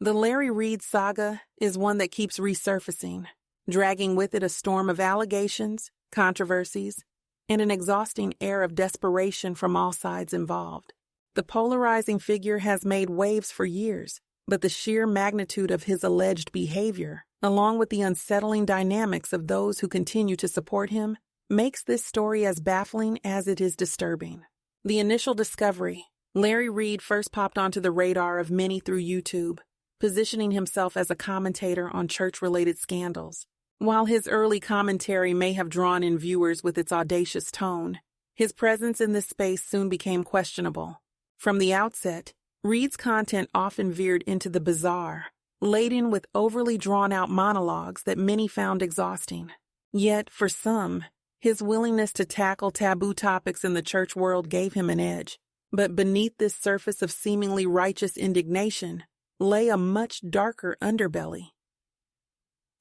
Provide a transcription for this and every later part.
The Larry Reid saga is one that keeps resurfacing, dragging with it a storm of allegations, controversies, and an exhausting air of desperation from all sides involved. The polarizing figure has made waves for years, but the sheer magnitude of his alleged behavior, along with the unsettling dynamics of those who continue to support him, makes this story as baffling as it is disturbing. The initial discovery: Larry Reid first popped onto the radar of many through YouTube, positioning himself as a commentator on church-related scandals. While his early commentary may have drawn in viewers with its audacious tone, his presence in this space soon became questionable. From the outset, Reid's content often veered into the bizarre, laden with overly drawn-out monologues that many found exhausting. Yet, for some, his willingness to tackle taboo topics in the church world gave him an edge. But beneath this surface of seemingly righteous indignation lay a much darker underbelly.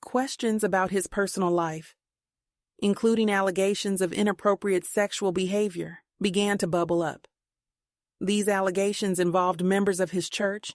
Questions about his personal life, including allegations of inappropriate sexual behavior, began to bubble up. These allegations involved members of his church,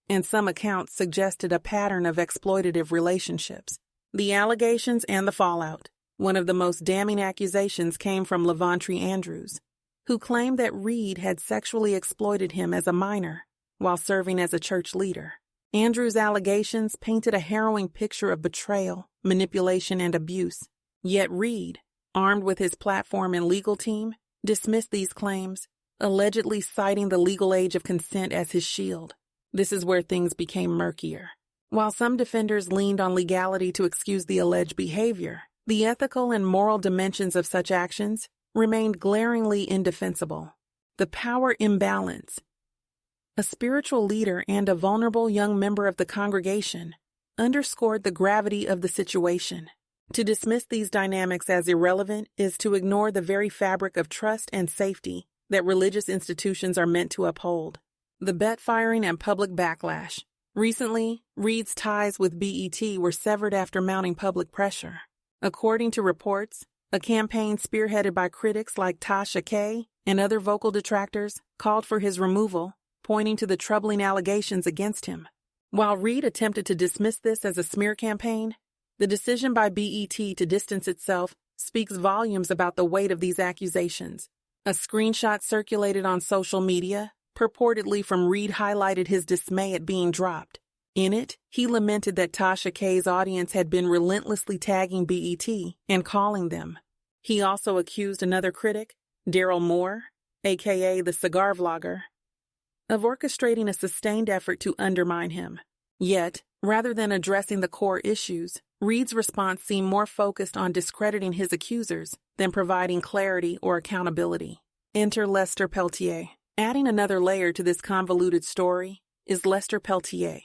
and some accounts suggested a pattern of exploitative relationships. The allegations and the fallout. One of the most damning accusations came from Levantry Andrews, who claimed that Reid had sexually exploited him as a minor while serving as a church leader. Andrews' allegations painted a harrowing picture of betrayal, manipulation, and abuse. Yet Reid, armed with his platform and legal team, dismissed these claims, allegedly citing the legal age of consent as his shield. This is where things became murkier. While some defenders leaned on legality to excuse the alleged behavior, the ethical and moral dimensions of such actions remained glaringly indefensible. The power imbalance. A spiritual leader and a vulnerable young member of the congregation underscored the gravity of the situation. To dismiss these dynamics as irrelevant is to ignore the very fabric of trust and safety that religious institutions are meant to uphold. The bet firing and public backlash. Recently, Reid's ties with BET were severed after mounting public pressure. According to reports, a campaign spearheaded by critics like Tasha K and other vocal detractors called for his removal, pointing to the troubling allegations against him. While Reid attempted to dismiss this as a smear campaign, the decision by BET to distance itself speaks volumes about the weight of these accusations. A screenshot circulated on social media, purportedly from Reid, highlighted his dismay at being dropped. In it, he lamented that Tasha K's audience had been relentlessly tagging BET and calling them. He also accused another critic, Daryl Moore, aka the cigar vlogger, of orchestrating a sustained effort to undermine him. Yet, rather than addressing the core issues, Reid's response seemed more focused on discrediting his accusers than providing clarity or accountability. Enter Lester Peltier. Adding another layer to this convoluted story is Lester Peltier,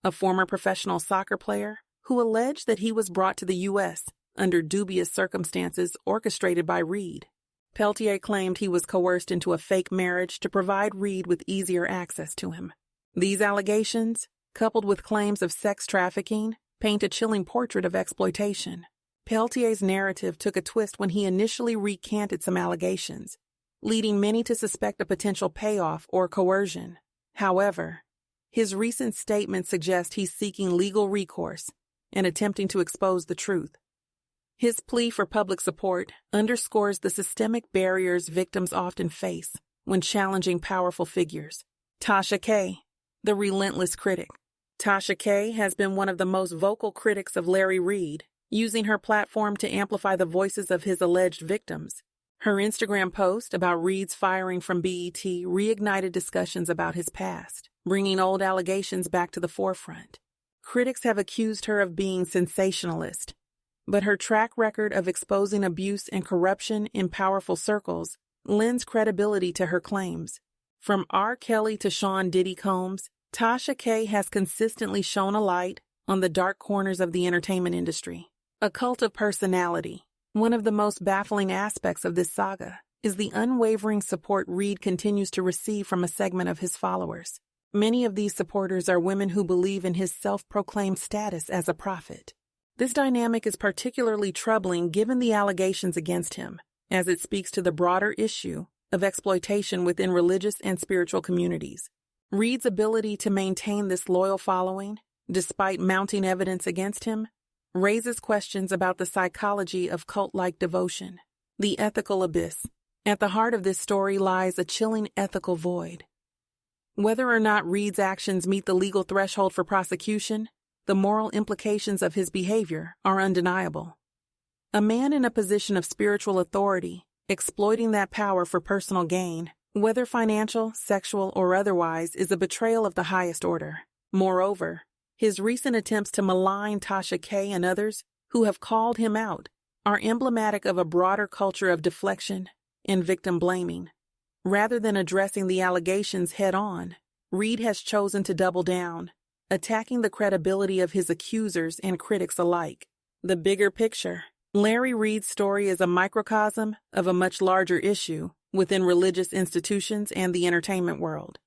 a former professional soccer player who alleged that he was brought to the U.S. under dubious circumstances orchestrated by Reid. Peltier claimed he was coerced into a fake marriage to provide Reid with easier access to him. These allegations, coupled with claims of sex trafficking, paint a chilling portrait of exploitation. Peltier's narrative took a twist when he initially recanted some allegations, leading many to suspect a potential payoff or coercion. However, his recent statements suggest he's seeking legal recourse and attempting to expose the truth. His plea for public support underscores the systemic barriers victims often face when challenging powerful figures. Tasha K, the relentless critic. Tasha K has been one of the most vocal critics of Larry Reid, using her platform to amplify the voices of his alleged victims. Her Instagram post about Reid's firing from BET reignited discussions about his past, bringing old allegations back to the forefront. Critics have accused her of being sensationalist, but her track record of exposing abuse and corruption in powerful circles lends credibility to her claims. From R. Kelly to Sean Diddy Combs, Tasha K has consistently shone a light on the dark corners of the entertainment industry. A cult of personality. One of the most baffling aspects of this saga is the unwavering support Reid continues to receive from a segment of his followers. Many of these supporters are women who believe in his self-proclaimed status as a prophet. This dynamic is particularly troubling given the allegations against him, as it speaks to the broader issue of exploitation within religious and spiritual communities. Reid's ability to maintain this loyal following, despite mounting evidence against him, raises questions about the psychology of cult-like devotion. The ethical abyss. At the heart of this story lies a chilling ethical void. Whether or not Reid's actions meet the legal threshold for prosecution, the moral implications of his behavior are undeniable. A man in a position of spiritual authority, exploiting that power for personal gain, whether financial, sexual, or otherwise, is a betrayal of the highest order. Moreover, his recent attempts to malign Tasha K and others who have called him out are emblematic of a broader culture of deflection and victim blaming. Rather than addressing the allegations head-on, Reid has chosen to double down, attacking the credibility of his accusers and critics alike. The bigger picture. Larry Reid's story is a microcosm of a much larger issue within religious institutions and the entertainment world.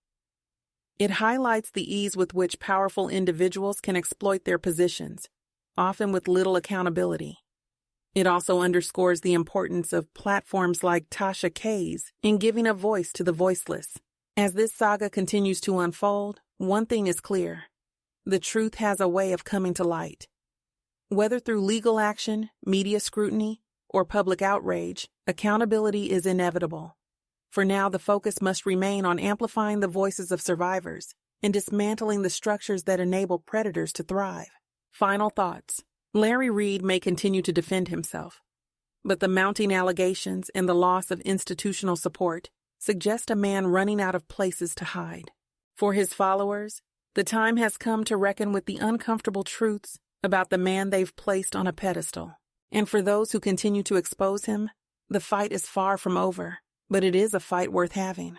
It highlights the ease with which powerful individuals can exploit their positions, often with little accountability. It also underscores the importance of platforms like Tasha K's in giving a voice to the voiceless. As this saga continues to unfold, one thing is clear. The truth has a way of coming to light. Whether through legal action, media scrutiny, or public outrage, accountability is inevitable. For now, the focus must remain on amplifying the voices of survivors and dismantling the structures that enable predators to thrive. Final thoughts. Larry Reid may continue to defend himself, but the mounting allegations and the loss of institutional support suggest a man running out of places to hide. For his followers, the time has come to reckon with the uncomfortable truths about the man they've placed on a pedestal. And for those who continue to expose him, the fight is far from over, but it is a fight worth having.